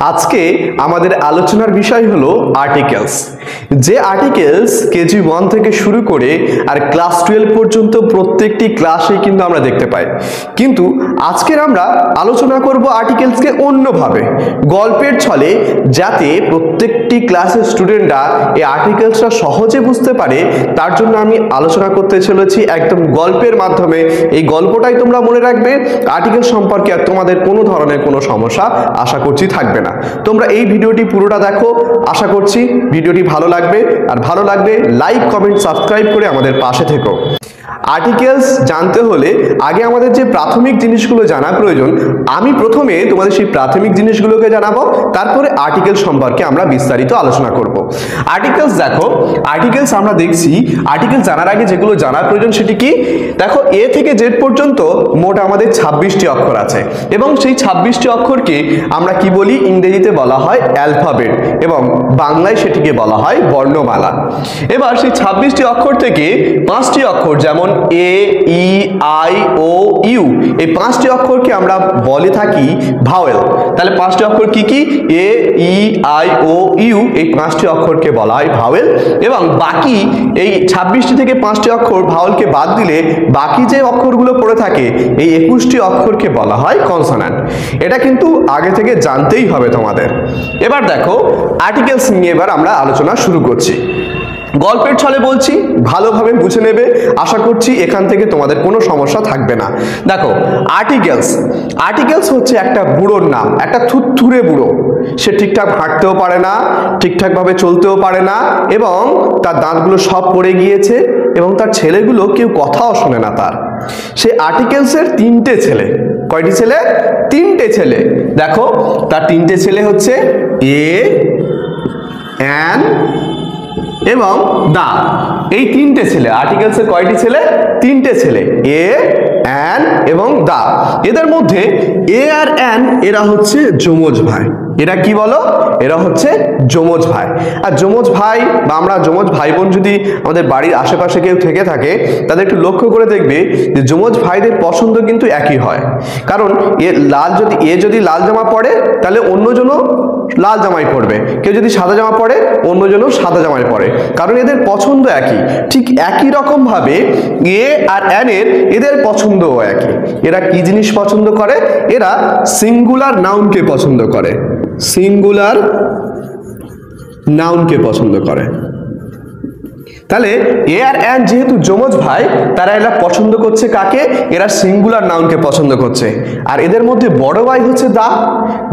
আজকে আমাদের আলোচনার বিষয় হলো আর্টিকেলস। যে আর্টিকেলস কেজি 1 থেকে শুরু করে আর ক্লাস 12 পর্যন্ত প্রত্যেকটি ক্লাসে কিন্তু আমরা দেখতে পাই, কিন্তু আজকের আমরা আলোচনা করব আর্টিকেলসকে অন্যভাবে, গল্পের ছলে, যাতে প্রত্যেকটি ক্লাসের স্টুডেন্টরা এই আর্টিকেলসটা সহজে বুঝতে পারে। তার জন্য আমি আলোচনা করতে চলেছি একদম গল্পের মাধ্যমে। এই গল্পটাই তোমরা মনে রাখবে, আর্টিকেল সম্পর্কে আর তোমাদের কোনো ধরনের কোনো সমস্যা আশা করছি থাকবে না। তোমরা এই ভিডিওটি পুরোটা দেখো, আশা করছি ভিডিওটি ভালো লাগবে। আর ভালো লাগলে লাইক, কমেন্ট, সাবস্ক্রাইব করে আমাদের পাশে থেকো। আর্টিকেলস জানতে হলে আগে আমাদের যে প্রাথমিক জিনিসগুলো জানা প্রয়োজন, আমি প্রথমে তোমাদের সেই প্রাথমিক জিনিসগুলোকে জানাবো, তারপরে আর্টিকেল সম্পর্কে আমরা বিস্তারিত আলোচনা করব। আর্টিকেলস দেখো, আর্টিকেলস আমরা দেখছি, আর্টিকেলস জানার আগে যেগুলো জানার প্রয়োজন সেটি কি? দেখো, এ থেকে জেড পর্যন্ত মোট আমাদের 26টি অক্ষর আছে, এবং সেই 26টি অক্ষরকে আমরা কি বলি? ইংরেজিতে বলা হয় অ্যালফাবেট, এবং বাংলায় সেটিকে বলা হয় বর্ণমালা। এবার সেই 26টি অক্ষর থেকে 5টি অক্ষর, যেমন এ, ই, আই, ও, ইউ, এই 5টি অক্ষরকে আমরা বলে থাকি ভাওয়েল। তাহলে 5টি অক্ষর কি কি? এ, ই, আই, ও, ইউ, এই 5টি অক্ষরকে বলা হয় ভাওয়েল। এবং বাকি এই 26টি থেকে 5টি অক্ষর ভাওয়েলকে বাদ দিলে বাকি যে অক্ষরগুলো পড়ে থাকে, এই 21টি অক্ষরকে বলা হয় কনসোন্যান্ট। এটা কিন্তু আগে থেকে জানতেই হবে তোমাদের। এবার দেখো, আর্টিকেলস নিয়ে এবার আমরা আলোচনা শুরু করছি। গল্পের ছলে বলছি, ভালোভাবে বুঝে নেবে। আশা করছি এখান থেকে তোমাদের কোনো সমস্যা থাকবে না। দেখো, আর্টিকেলস, আর্টিকেলস হচ্ছে একটা বুড়োর নাম, একটা থুরথুরে বুড়ো। সে ঠিকঠাক হাঁটতেও পারে না, ঠিকঠাকভাবে চলতেও পারে না, এবং তার দাঁতগুলো সব পড়ে গিয়েছে, এবং তার ছেলেগুলো কেউ কথাও শোনে না তার। সে আর্টিকেলসের 3টে ছেলে। কয়টি ছেলে? 3টে ছেলে। দেখো, তার 3টে ছেলে হচ্ছে এ, অ্যান এবং দা। এই 3টে ছেলে। আর্টিকেলসের কয়টি ছেলে? 3টে ছেলে, এ, অ্যান এবং দা। এদের মধ্যে এ আর অ্যান এরা হচ্ছে যমজ ভাই। এরা কি বলো? এরা হচ্ছে যমজ ভাই। আর যমজ ভাই বা আমরা যমজ ভাই বোন যদি আমাদের বাড়ির আশেপাশে কেউ থেকে থাকে, তাদের একটু লক্ষ্য করে দেখবে যে যমজ ভাইদের পছন্দ কিন্তু একই হয়। কারণ এ যদি লাল জামা পরে, তাহলে অন্যজনও লাল জামাই পরবে। কেউ যদি সাদা জামা পরে, অন্যজনও সাদা জামাই পরে, কারণ এদের পছন্দ একই। ঠিক একই রকম ভাবে এ আর অ্যানের এদের পছন্দও একই। এরা কি জিনিস পছন্দ করে? এরা সিঙ্গুলার নাউনকে পছন্দ করে। সিঙ্গুলার নাউনকে পছন্দ করে। তাহলে এ আর অ্যান যেহেতু যমজ ভাই, তারা এরা পছন্দ করছে কাকে? এরা সিঙ্গুলার নাউনকে পছন্দ করছে। আর এদের মধ্যে বড় ভাই হচ্ছে দা।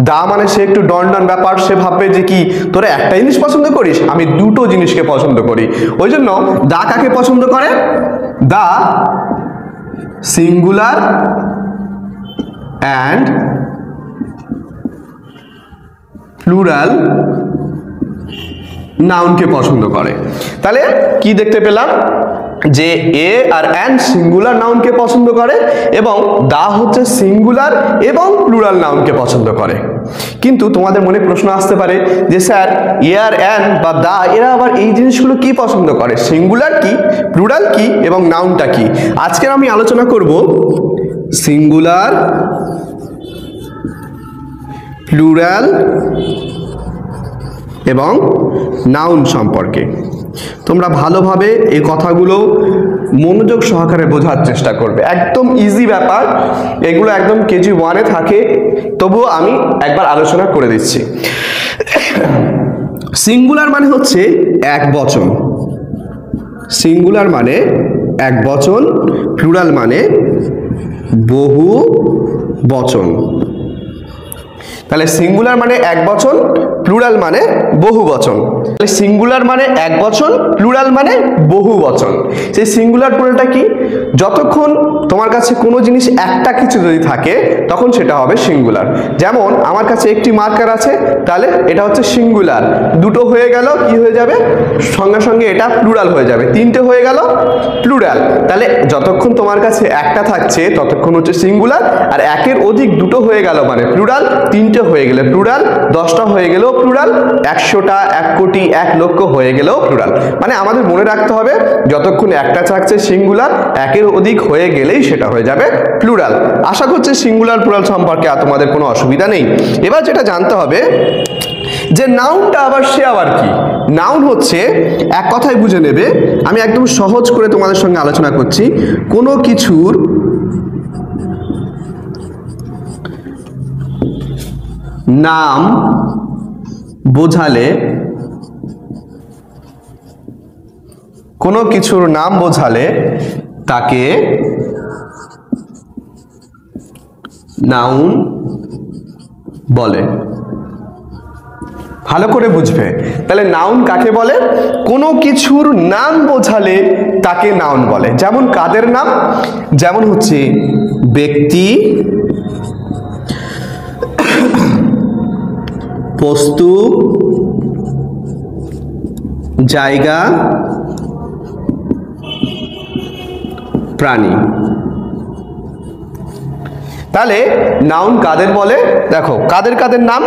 দা মানে সে একটু ডন ব্যাপার, সে ভাববে যে কি তোরা একটা জিনিস পছন্দ করিস, আমি দুটো জিনিসকে পছন্দ করি। ওই জন্য দা কাকে পছন্দ করে? দা সিঙ্গুলার অ্যান্ড প্লুরাল নাউনকে পছন্দ করে। তাহলে কি দেখতে পেলাম? যে এ আর অ্যান সিঙ্গুলার নাউনকে পছন্দ করে, এবং দা হচ্ছে সিঙ্গুলার এবং প্লুরাল নাউনকে পছন্দ করে। কিন্তু তোমাদের মনে প্রশ্ন আসতে পারে যে স্যার, এ আর অ্যান বা দা এরা আবার এই জিনিসগুলো কি পছন্দ করে? সিঙ্গুলার কি, প্লুরাল কি, এবং নাউনটা কি? আজকের আমি আলোচনা করব সিঙ্গুলার, প্লুরাল এবং নাউন সম্পর্কে। তোমরা ভালোভাবে এই কথাগুলো মনোযোগ সহকারে বোঝার চেষ্টা করবে। একদম ইজি ব্যাপার, এগুলো একদম কেজি 1-এ থাকে, তবুও আমি একবার আলোচনা করে দিচ্ছি। সিঙ্গুলার মানে হচ্ছে এক বচন। সিঙ্গুলার মানে এক বচন, প্লুরাল মানে বহু বচন। তাহলে সিঙ্গুলার মানে এক বচন, প্লুরাল মানে বহু বচন। তাহলে সিঙ্গুলার মানে এক বচন, প্লুরাল মানে বহু বচন। সেই সিঙ্গুলার প্লুরালটা কি? যতক্ষণ তোমার কাছে কোনো জিনিস একটা কিছু যদি থাকে, তখন সেটা হবে সিঙ্গুলার। যেমন আমার কাছে একটি মার্কার আছে, তাহলে এটা হচ্ছে সিঙ্গুলার। দুটো হয়ে গেল, কি হয়ে যাবে? সঙ্গে সঙ্গে এটা প্লুরাল হয়ে যাবে। 3টে হয়ে গেল, প্লুরাল। তাহলে যতক্ষণ তোমার কাছে একটা থাকছে ততক্ষণ হচ্ছে সিঙ্গুলার, আর একের অধিক দুটো হয়ে গেল মানে প্লুরাল, 3টে হয়ে গেলে প্লুরাল, 10টা হয়ে গেলেও প্লুরাল, 100টা, 1 কোটি, 1 লক্ষ হয়ে গেলেও প্লুরাল। মানে আমাদের মনে রাখতে হবে, যতক্ষণ একটা থাকছে সিঙ্গুলার, একের অধিক হয়ে গেলেই সেটা হয়ে যাবে প্লুরাল। আশা করছি সিঙ্গুলার প্লুরাল সম্পর্কে আর তোমাদের কোনো অসুবিধা নেই। এবার যেটা জানতে হবে যে নাউনটা আবার সে আবার কি। নাউন হচ্ছে, এক কথায় বুঝে নেবে, আমি একদম সহজ করে তোমাদের সঙ্গে আলোচনা করছি, কোনো কিছুর নাম বোঝালে, কোনো কিছুর নাম বোঝালে তাকে নাউন বলে। ভালো করে বুঝবে। তাহলে নাউন কাকে বলে? কোনো কিছুর নাম বোঝালে তাকে নাউন বলে। যেমন কাদের নাম? যেমন হচ্ছে ব্যক্তি, বস্তু, জায়গা, প্রাণী। তাহলে নাউন কাদের বলে? দেখো কাদের কাদের নাম?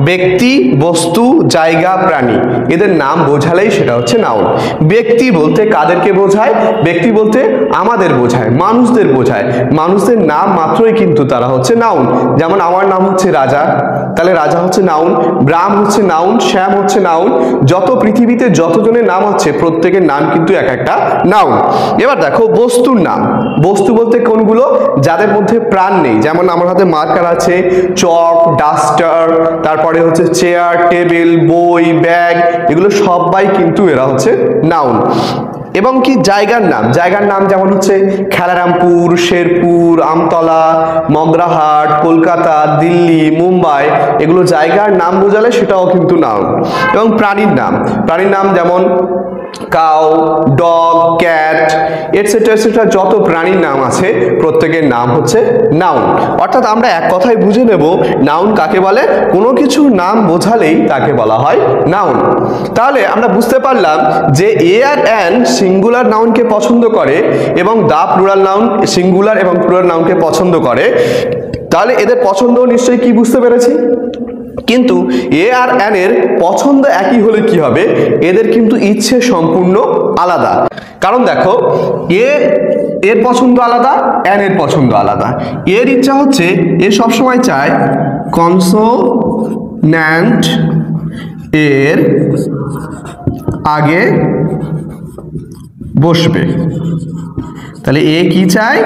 ব্যক্তি, বস্তু, জায়গা, প্রাণী, এদের নাম বোঝালেই সেটা হচ্ছে নাউন। ব্যক্তি বলতে কাদেরকে বোঝায়? ব্যক্তি বলতে আমাদের বোঝায়, মানুষদের বোঝায়। মানুষদের নাম মাত্রই কিন্তু তারা হচ্ছে নাউন। যেমন আমার নাম হচ্ছে রাজা, তাহলে রাজা হচ্ছে নাউন। রাম হচ্ছে নাউন, শ্যাম হচ্ছে নাউন। যত পৃথিবীতে যতজনের নাম হচ্ছে প্রত্যেকের নাম কিন্তু এক একটা নাউন। এবার দেখো বস্তুর নাম। বস্তু বলতে কোনগুলো? যাদের মধ্যে প্রাণ নেই। যেমন আমার হাতে মার্কার আছে, চক, ডাস্টার, তারপরে হচ্ছে চেয়ার, টেবিল, বই, ব্যাগ, এগুলো সবাই কিন্তু এরা হচ্ছে নাউন। এবং কি জায়গার নাম? জায়গার নাম যেমন হচ্ছে খেলারামপুর, শেরপুর, আমতলা, মগরাহাট, কলকাতা, দিল্লি, মুম্বাই, এগুলো জায়গার নাম বোঝালে সেটাও কিন্তু নাউন। এবং প্রাণীর নাম, প্রাণীর নাম যেমন cow, dog, cat, etcetera etcetera, যত প্রাণীর নাম আছে প্রত্যেকের নাম হচ্ছে নাউন। অর্থাৎ আমরা এক কথায় বুঝে নেব নাউন কাকে বলে? কোনো কিছুর নাম বোঝালেই তাকে বলা হয় নাউন। তাহলে আমরা বুঝতে পারলাম যে এ আর এন সিঙ্গুলার নাউনকে পছন্দ করে এবং দা প্লুরাল নাউন সিঙ্গুলার এবং প্লুরাল নাউনকে পছন্দ করে। তাহলে এদের পছন্দ নিশ্চয়ই কি বুঝতে পেরেছি। কিন্তু এ আর এন এর পছন্দ একই হলে কি হবে? এদের কিন্তু ইচ্ছে সম্পূর্ণ আলাদা। কারণ দেখো এর পছন্দ আলাদা, এন এর পছন্দ আলাদা। এর ইচ্ছা হচ্ছে এ সবসময় চায় কনসোন্যান্ট এর আগে বসবে। তাহলে এ কি চায়?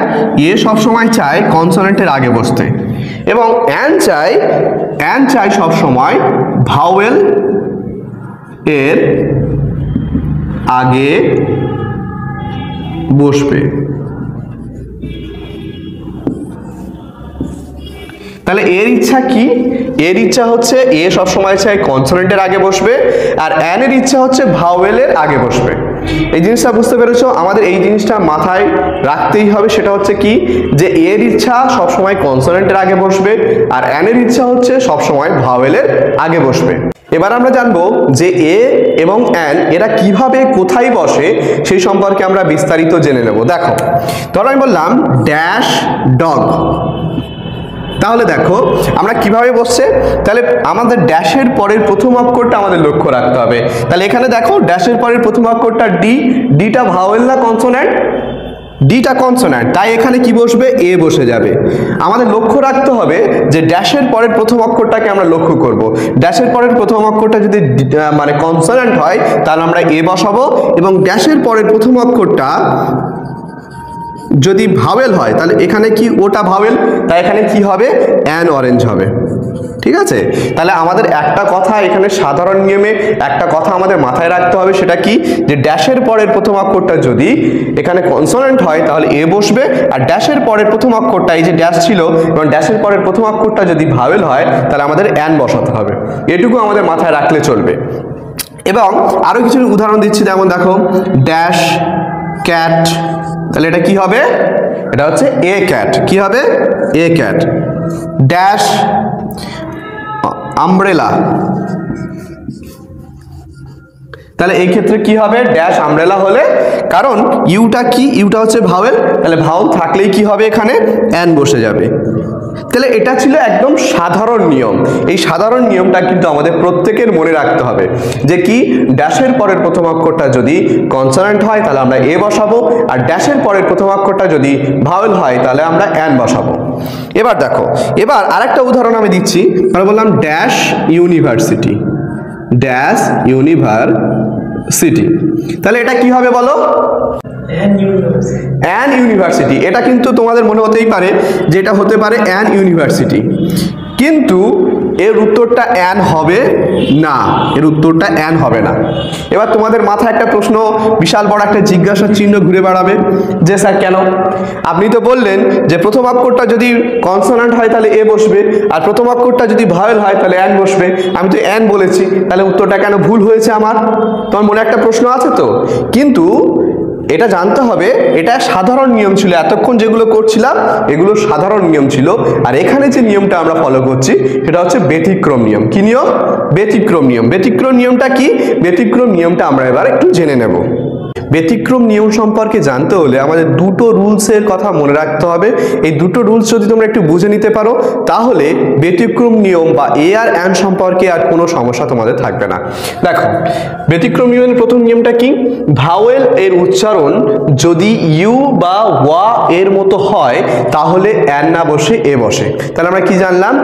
এ সবসময় চায় কনসোনেন্টের আগে বসতে। এবং এন চায় সবসময় ভাওয়েল এর আগে বসবে। তাহলে এর ইচ্ছা কি? এর ইচ্ছা হচ্ছে এ সবসময় চায় কনসোনেন্টের আগে বসবে, আর এন এর ইচ্ছা হচ্ছে ভাওয়েলের আগে বসবে। এই জিনিসটা বুঝতে পেরেছো? আমাদের এই জিনিসটা মাথায় রাখতেই হবে। সেটা হচ্ছে কি, যে এর ইচ্ছা সবসময় কনসোনেন্টের আগে বসবে আর এন এর ইচ্ছা হচ্ছে সবসময় ভাওয়েলের আগে বসবে। এবার আমরা জানবো যে এ এবং এন এরা কিভাবে কোথায় বসে সেই সম্পর্কে আমরা বিস্তারিত জেনে নেব। দেখো, ধরো আমি বললাম ড্যাশ ডগ। তাহলে দেখো আমরা কিভাবে বসছে। তাহলে আমাদের ড্যাশের পরের প্রথম অক্ষরটা আমাদের লক্ষ্য রাখতে হবে। তাহলে এখানে দেখো ড্যাশের পরের প্রথম অক্ষরটা ডি। ডিটা ভাওয়েল না কনসোন্যান্ট? ডিটা কনসোন্যান্ট, তাই এখানে কি বসবে? এ বসে যাবে। আমাদের লক্ষ্য রাখতে হবে যে ড্যাশের পরের প্রথম অক্ষরটাকে আমরা লক্ষ্য করব। ড্যাশের পরের প্রথম অক্ষরটা যদি মানে কনসোন্যান্ট হয় তাহলে আমরা এ বসাবো, এবং ড্যাশের পরের প্রথম অক্ষরটা যদি ভাওয়েল হয় তাহলে এখানে কি ওটা ভাওয়েল, তাই এখানে কি হবে? অ্যান অরেঞ্জ হবে। ঠিক আছে? তাহলে আমাদের একটা কথা এখানে সাধারণ নিয়মে একটা কথা আমাদের মাথায় রাখতে হবে। সেটা কি, যে ড্যাশের পরের প্রথম অক্ষরটা যদি এখানে কনসোনেন্ট হয় তাহলে এ বসবে, আর ড্যাশের পরের প্রথম অক্ষরটা, এই যে ড্যাশ ছিল এবং ড্যাশের পরের প্রথম অক্ষরটা যদি ভাওয়েল হয় তাহলে আমাদের অ্যান বসাতে হবে। এটুকু আমাদের মাথায় রাখলে চলবে। এবং আরো কিছু উদাহরণ দিচ্ছি। যেমন দেখো ড্যাশ ক্যাট, তাহলে এটা কি হবে? এটা হচ্ছে এ ক্যাট। কি হবে? এ ক্যাট। ড্যাশ আমব্রেলা, তাহলে এই ক্ষেত্রে কি হবে? ড্যাশ আমব্রেলা হলে, কারণ ইউটা কি? ইউটা হচ্ছে ভাওয়েল, তাহলে ভাওয়েল থাকলেই কি হবে? এখানে অ্যান বসে যাবে। তাহলে এটা ছিল একদম সাধারণ নিয়ম। এই সাধারণ নিয়মটা কিন্তু আমাদের প্রত্যেকের মনে রাখতে হবে যে কি, ড্যাশের পরের প্রথম অক্ষরটা যদি কনসোনেন্ট হয় তাহলে আমরা এ বসাবো, আর ড্যাশের পরের প্রথম অক্ষরটা যদি ভাওয়েল হয় তাহলে আমরা অ্যান বসাবো। এবার দেখো, এবার আরেকটা উদাহরণ আমি দিচ্ছি। আমরা বললাম ড্যাশ ইউনিভার্সিটি, ড্যাশ ইউনিভার্সিটি, তাহলে এটা কি হবে বলো? An university. এটা কিন্তু তোমাদের মনে হতেই পারে যে এটা হতে পারে অ্যান ইউনিভার্সিটি, কিন্তু এর উত্তরটা অ্যান হবে না, এর উত্তরটা অ্যান হবে না। এবার তোমাদের মাথায় একটা প্রশ্ন, বিশাল বড় একটা জিজ্ঞাসা চিহ্ন ঘুরে বেড়াবে যে স্যার কেন? আপনি তো বললেন যে প্রথম অক্ষরটা যদি কনসোনেন্ট হয় তাহলে এ বসবে, আর প্রথম অক্ষরটা যদি ভাওয়েল হয় তাহলে অ্যান বসবে। আমি তো অ্যান বলেছি, তাহলে উত্তরটা কেন ভুল হয়েছে আমার? তোমার মনে একটা প্রশ্ন আছে তো? কিন্তু এটা জানতে হবে, এটা সাধারণ নিয়ম ছিল। এতক্ষণ যেগুলো করছিলাম এগুলো সাধারণ নিয়ম ছিল, আর এখানে যে নিয়মটা আমরা ফলো করছি সেটা হচ্ছে ব্যতিক্রম নিয়ম। কি নিয়ম? ব্যতিক্রম নিয়ম। ব্যতিক্রম নিয়মটা কি? ব্যতিক্রম নিয়মটা আমরা এবার একটু জেনে নেব। ব্যতিক্রম নিয়ম সম্পর্কে জানতে হলে আমাদের দুটো রুলসের কথা মনে রাখতে হবে। এই দুটো রুলস যদি তোমরা একটু বুঝে নিতে পারো তাহলে ব্যতিক্রম নিয়ম বা এ আর অ্যান সম্পর্কে আর কোনো সমস্যা তোমাদের থাকবে না। দেখো, ব্যতিক্রম নিয়মের প্রথম নিয়মটা কি? ভাওয়েল এর উচ্চারণ যদি ইউ বা ওয়া এর মতো হয় তাহলে অ্যান না বসে এ বসে। তাহলে আমরা কি জানলাম?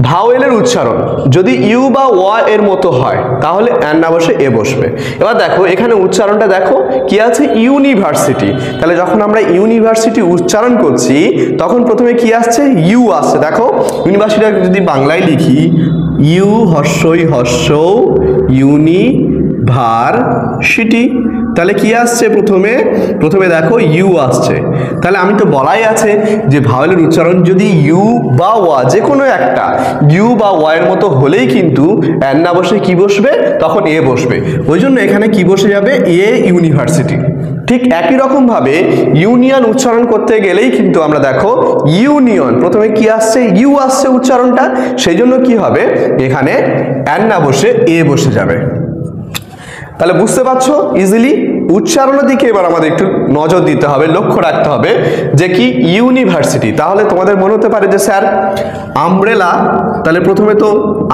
ভাওয়েলের উচ্চারণ যদি ইউ বা ওয়া এর মতো হয় তাহলে অ্যান না বসে এ বসবে। এবার দেখো এখানে উচ্চারণটা দেখো কি আছে? ইউনিভার্সিটি। তাহলে যখন আমরা ইউনিভার্সিটি উচ্চারণ করছি তখন প্রথমে কি আসছে? ইউ আসছে। দেখো ইউনিভার্সিটি যদি বাংলায় লিখি, ইউ হর্ষই হর্ষ, ইউনিভার্সিটি, তাহলে কি আসছে? প্রথমে দেখো ইউ আসছে। তাহলে আমি তো বলাই আছে যে ভাওয়েলের উচ্চারণ যদি ইউ বা ওয়া যে কোনো একটা ইউ বা ওয়া এর মতো হলেই কিন্তু অ্যান না বসে কি বসবে? তখন এ বসবে। ওই জন্য এখানে কি বসে যাবে? A university. ঠিক একই রকম ভাবে ইউনিয়ন উচ্চারণ করতে গেলেই কিন্তু আমরা দেখো ইউনিয়ন, প্রথমে কি আসছে? ইউ আসছে উচ্চারণটা, সেই জন্য কি হবে? এখানে অ্যান না বসে এ বসে যাবে। তাহলে বুঝতে পারছো ইজিলি? উচ্চারণের দিকে এবার আমাদের একটু নজর দিতে হবে, লক্ষ্য রাখতে হবে যে কি ইউনিভার্সিটি। তাহলে তোমাদের মনে হতে পারে যে স্যার আমব্রেলা, তাহলে প্রথমে তো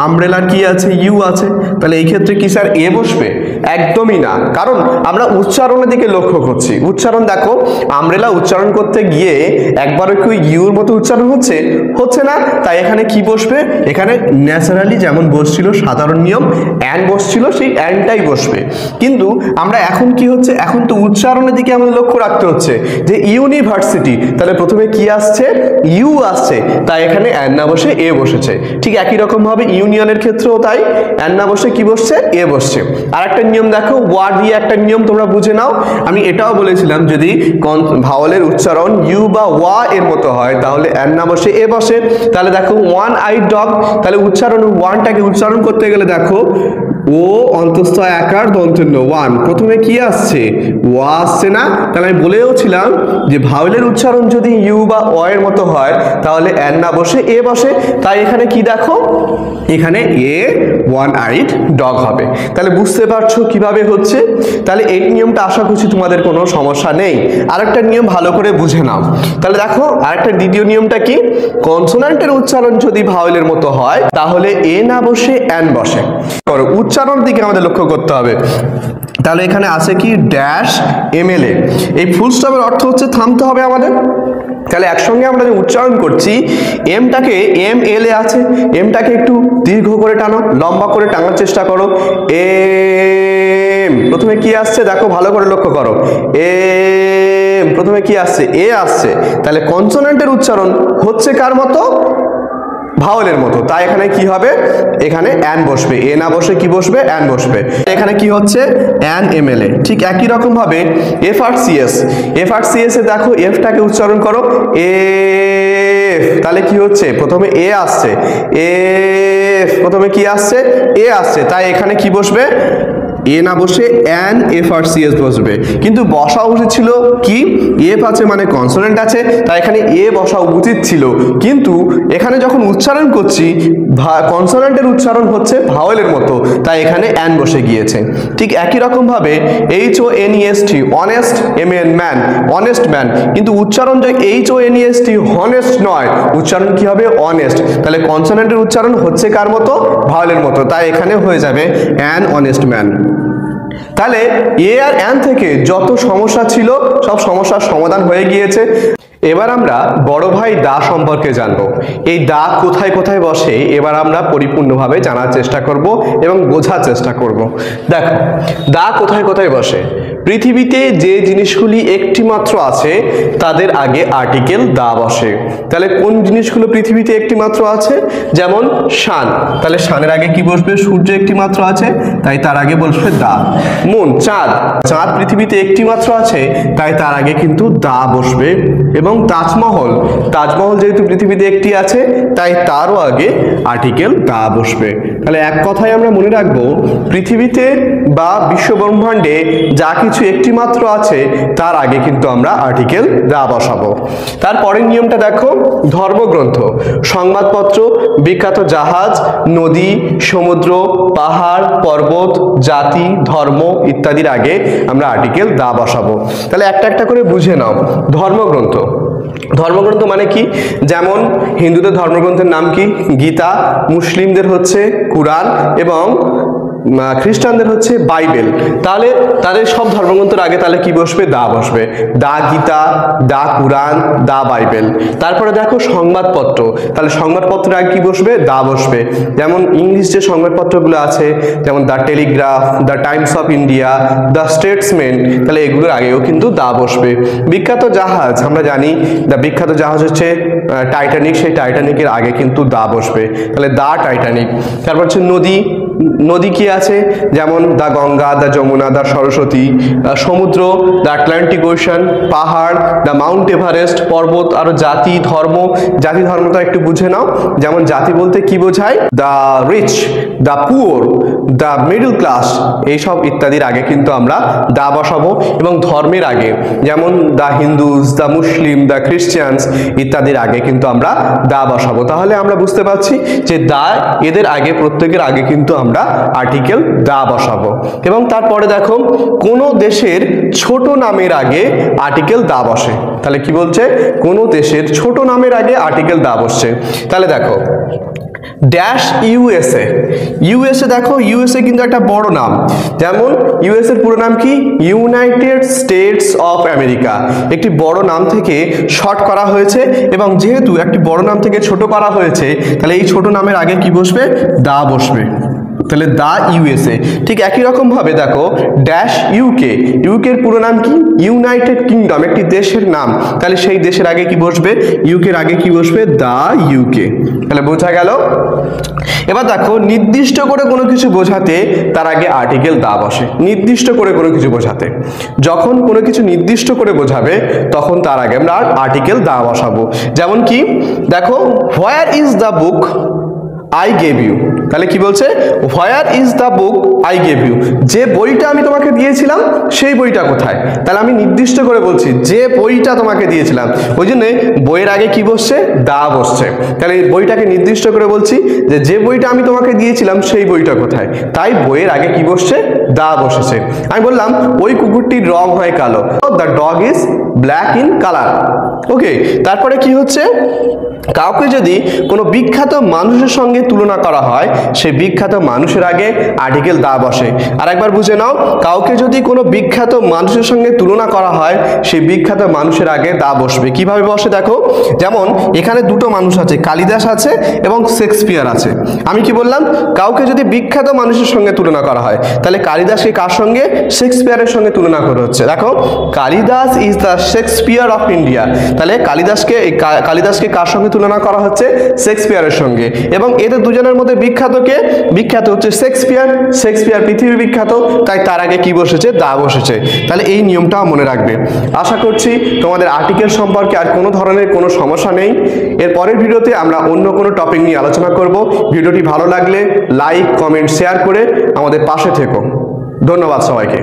আমব্রেলার কি আছে? ইউ আছে, তাহলে এই ক্ষেত্রে কি স্যার এ বসবে? একদমই না, কারণ আমরা উচ্চারণের দিকে লক্ষ্য করছি। উচ্চারণ দেখো, আমব্রেলা উচ্চারণ করতে গিয়ে একবারও কি ইউর মতো উচ্চারণ হচ্ছে না, তাই এখানে কি বসবে? এখানে ন্যাচারালি যেমন বসছিল সাধারণ নিয়ম অ্যান বসছিল, সেই অ্যানটাই বসবে। কিন্তু আমরা এখন কি হচ্ছে? এখন তো উচ্চারণের দিকে আমাদের লক্ষ্য রাখতে হচ্ছে যে ইউনিভার্সিটি, তাহলে প্রথমে কি আসছে? ইউ আসছে, তাই এখানে অ্যান না বসে এ বসেছে। ঠিক একই রকম ভাবে ইউনিয়নের ক্ষেত্রেও তাই, অ্যান না বসে কি বসছে? এ বসছে। আর একটা নিয়ম দেখো, ওয়া দিয়ে একটা নিয়ম তোমরা বুঝে নাও। আমি এটাও বলেছিলাম যদি ভাওয়েলের উচ্চারণ ইউ বা ওয়া এর মতো হয় তাহলে অ্যান না বসে এ বসে। তাহলে দেখো ওয়ান আই ডগ, তাহলে উচ্চারণ ওয়ানটাকে উচ্চারণ করতে গেলে দেখো ও অন্তস্থ আকার দন্তন্য ওয়ান, প্রথমে কি আসছে? ওয়া আসছে না। তাহলে আমি বলেওছিলাম যে ভাওয়েলের উচ্চারণ যদি ইউ বা ও এর মতো হয় তাহলে অ্যান না বসে এ বসে, তাই এখানে কি দেখো? এখানে এ ওয়ান আইড ডগ হবে। তাহলে বুঝতে পারছো কিভাবে হচ্ছে? তাহলে এই নিয়মটা আশা করছি তোমাদের কোনো সমস্যা নেই। আরেকটা নিয়ম ভালো করে বুঝে নাও। তাহলে দেখো আরেকটা দ্বিতীয় নিয়মটা কি? কনসোনান্টের উচ্চারণ যদি ভাওয়েলের মতো হয় তাহলে এ না বসে অ্যান বসে। উচ্চারণ দিকে আমাদের লক্ষ্য করতে হবে। তাহলে এখানে আছে কি? Dash MLA. এই ফুল স্টপের অর্থ হচ্ছে থামতে হবে আমাদের। তাহলে একসঙ্গে আমরা যে উচ্চারণ করছি, এমটাকে এম এল এ আছে, এমটাকে একটু দীর্ঘ করে টানো, লম্বা করে টানার চেষ্টা করো। এম, প্রথমে কি আসছে দেখো, ভালো করে লক্ষ্য করো। এম, প্রথমে কি আসছে? এ আসছে। তাহলে কনসোনেন্টের উচ্চারণ হচ্ছে কার মতো? ভাওয়েলের মতো, তাই এখানে কি হবে? এখানে অ্যান বসবে, এ না বসে কি বসবে? অ্যান বসবে। এখানে কি হচ্ছে? An MLA. ঠিক একই রকম ভাবে F R CS, F R CS এ দেখো এফটাকে উচ্চারণ করো এফ, তাহলে কি হচ্ছে? প্রথমে এ আসছে, এফ, প্রথমে কি আসছে? এ আসছে, তাই এখানে কি বসবে? এ না বসে an F R C S বসবে, কিন্তু বসা উচিত ছিল কি, এফ আছে মানে কনসোনেন্ট আছে, তাই এখানে এ বসা উচিত ছিল, কিন্তু এখানে যখন উচ্চারণ করছি কনসোনেন্টের উচ্চারণ হচ্ছে ভাওয়েলের মতো, তাই এখানে অ্যান বসে গিয়েছে। ঠিক একই রকম ভাবে HONEST honest, MAN man, honest man, কিন্তু উচ্চারণ যে HONEST হনেস্ট নয়, উচ্চারণ কি হবে অনেস্ট, তাহলে কনসোনেন্টের উচ্চারণ হচ্ছে কার মতো, ভাওয়েলের মতো, তাই এখানে হয়ে যাবে অ্যান অনেস্ট ম্যান। তাহলে এ আর অ্যান থেকে যত সমস্যা ছিল সব সমস্যার সমাধান হয়ে গিয়েছে। এবার আমরা বড় ভাই দা সম্পর্কে জানবো। এই দা কোথায় কোথায় বসে এবার আমরা পরিপূর্ণভাবে জানার চেষ্টা করব এবং বোঝার চেষ্টা করব। দেখো দা কোথায় কোথায় বসে। পৃথিবীতে যে জিনিসগুলি একটি মাত্র আছে তাদের আগে আর্টিকেল দা বসে। তাহলে কোন জিনিসগুলো পৃথিবীতে একটি মাত্র আছে, যেমন শান, তাহলে শানের আগে কি বসবে, সূর্য একটি মাত্র আছে তাই তার আগে বসবে দা। মুন, চাঁদ, চাঁদ পৃথিবীতে একটি মাত্র আছে তাই তার আগে কিন্তু দা বসবে। এবং তাজমহল, তাজমহল যেহেতু পৃথিবীতে একটি আছে তাই তারও আগে আর্টিকেল দা বসবে। তাহলে এক কথায় আমরা মনে রাখবো, পৃথিবীতে বা বিশ্বব্রহ্মাণ্ডে যা কিছু একটি মাত্র আছে তার আগে কিন্তু আমরা আর্টিকেল দা বসাবো। তারপরের নিয়মটা দেখো, ধর্মগ্রন্থ, সংবাদপত্র, বিখ্যাত জাহাজ, নদী, সমুদ্র, পাহাড়, পর্বত, জাতি, ধর্ম ইত্যাদির আগে আমরা আর্টিকেল দা বসাবো। তাহলে একটা একটা করে বুঝে নাও। ধর্মগ্রন্থ, ধর্মগ্রন্থ মানে কি, যেমন হিন্দুদের ধর্মগ্রন্থের নাম কি, গীতা, মুসলিমদের হচ্ছে কুরআন এবং খ্রিস্টানদের হচ্ছে বাইবেল। তাহলে তাদের সব ধর্মগ্রন্থের আগে তাহলে কি বসবে, দা বসবে। দা গীতা, দা কুরআন, দা বাইবেল। তারপরে দেখো সংবাদপত্র, তাহলে সংবাদপত্রের আগে কি বসবে, দা বসবে। যেমন ইংলিশ যে সংবাদপত্রগুলো আছে, যেমন the Telegraph, the Times of India, the Statesman, তাহলে এগুলোর আগেও কিন্তু দা বসবে। বিখ্যাত জাহাজ, আমরা জানি দ্য বিখ্যাত জাহাজ হচ্ছে টাইটানিক, সেই টাইটানিকের আগে কিন্তু দা বসবে, তাহলে দা টাইটানিক। তারপর হচ্ছে নদী, নদী কি আছে, যেমন দা গঙ্গা, দা যমুনা, দা সরস্বতী। সমুদ্র, দা আটলান্টিক ওশান। পাহাড়, দা মাউন্ট এভারেস্ট। পর্বত, আরো জাতি, ধর্ম, জাতি ধর্মটা একটু বুঝে নাও। যেমন জাতি বলতে কি বোঝায়, the rich, the poor, the middle class, এইসব ইত্যাদির আগে কিন্তু আমরা দা বসাবো। এবং ধর্মের আগে, যেমন দা হিন্দুস, দা মুসলিম, দা খ্রিস্টানস ইত্যাদির আগে কিন্তু আমরা দা বসাবো। তাহলে আমরা বুঝতে পারছি যে দা এদের আগে, প্রত্যেকের আগে কিন্তু আমরা আর্টিকেল দা বসাবো। এবং তারপরে দেখো, কোন দেশের ছোট নামের আগে আর্টিকেল দা বসে। তাহলে কি বলছে, কোন দেশের ছোট নামের আগে আর্টিকেল দা বসছে। তাহলে দেখো ড্যাশ ইউএসএ, ইউএসএ দেখো, ইউএসএ কিন্তু একটা বড় নাম। যেমন ইউএসএ এর পুরো নাম কি, ইউনাইটেড স্টেটস অফ আমেরিকা। একটি বড় নাম থেকে শর্ট করা হয়েছে, এবং যেহেতু একটি বড় নাম থেকে ছোট করা হয়েছে তাহলে এই ছোট নামের আগে কি বসবে, দা বসবে। তাহলে দা ইউএসএ। ঠিক একই রকম ভাবে দেখো ড্যাশ ইউকে, ইউকে এর পুরো নাম কি, ইউনাইটেড কিংডম, একটি দেশের নাম, তাহলে সেই দেশের আগে কি বসবে, ইউকে এর আগে কি বসবে, দা ইউকে। তাহলে বোঝা গেল। এবার দেখো নির্দিষ্ট করে কোনো কিছু বোঝাতে তার আগে আর্টিকেল দা বসে। নির্দিষ্ট করে কোনো কিছু বোঝাতে, যখন কোনো কিছু নির্দিষ্ট করে বোঝাবে তখন তার আগে আমরা আর্টিকেল দা বসাবো। যেমন কি দেখো, where is the book I gave you, তাহলে কি বলছে, where is the book I gave you, যে বইটা আমি তোমাকে দিয়েছিলাম সেই বইটা কোথায়। তাহলে আমি নির্দিষ্ট করে বলছি যে বইটা তোমাকে দিয়েছিলাম, ওই জন্য বইয়ের আগে কি বসছে, দা বসছে। তাহলে বইটাকে নির্দিষ্ট করে বলছি যে বইটা আমি তোমাকে দিয়েছিলাম সেই বইটা কোথায়, তাই বইয়ের আগে কি বসছে, দা বসেছে। আমি বললাম ওই কুকুরটির রং হয় কালো, the dog is black in colour. Okay, তারপরে কি হচ্ছে, কাউকে যদি কোনো বিখ্যাত মানুষের সঙ্গে তুলনা করা হয় সেই বিখ্যাত মানুষের আগে আর্টিকেল দা বসে। আর একবার বুঝে নাও, কাউকে যদি কোনো বিখ্যাত মানুষের সঙ্গে তুলনা করা হয় সেই বিখ্যাত মানুষের আগে দা বসবে। কিভাবে বসে দেখো, যেমন এখানে দুটো মানুষ আছে, কালিদাস আছে এবং শেক্সপিয়ার আছে। আমি কি বললাম, কাউকে যদি বিখ্যাত মানুষের সঙ্গে তুলনা করা হয় তাহলে কালিদাসকে কার সঙ্গে, শেক্সপিয়ারের সঙ্গে তুলনা করা হচ্ছে। দেখো Kalidas is the Shakespeare of India, তাহলে কালিদাসকে কার সঙ্গে তুলনা করা হচ্ছে, শেক্সপিয়ারের সঙ্গে। এবং এদের দুজনের মধ্যে বিখ্যাতকে, বিখ্যাত হচ্ছে শেক্সপিয়ার, শেক্সপিয়ার পৃথিবী বিখ্যাত, তাই তার আগে কি বসেছে, দা বসেছে। তাহলে এই নিয়মটাও মনে রাখবে। আশা করছি তোমাদের আর্টিকেল সম্পর্কে আর কোনো ধরনের কোনো সমস্যা নেই। এর পরের ভিডিওতে আমরা অন্য কোনো টপিক নিয়ে আলোচনা করব। ভিডিওটি ভালো লাগলে লাইক, কমেন্ট, শেয়ার করে আমাদের পাশে থেকো। ধন্যবাদ সবাইকে।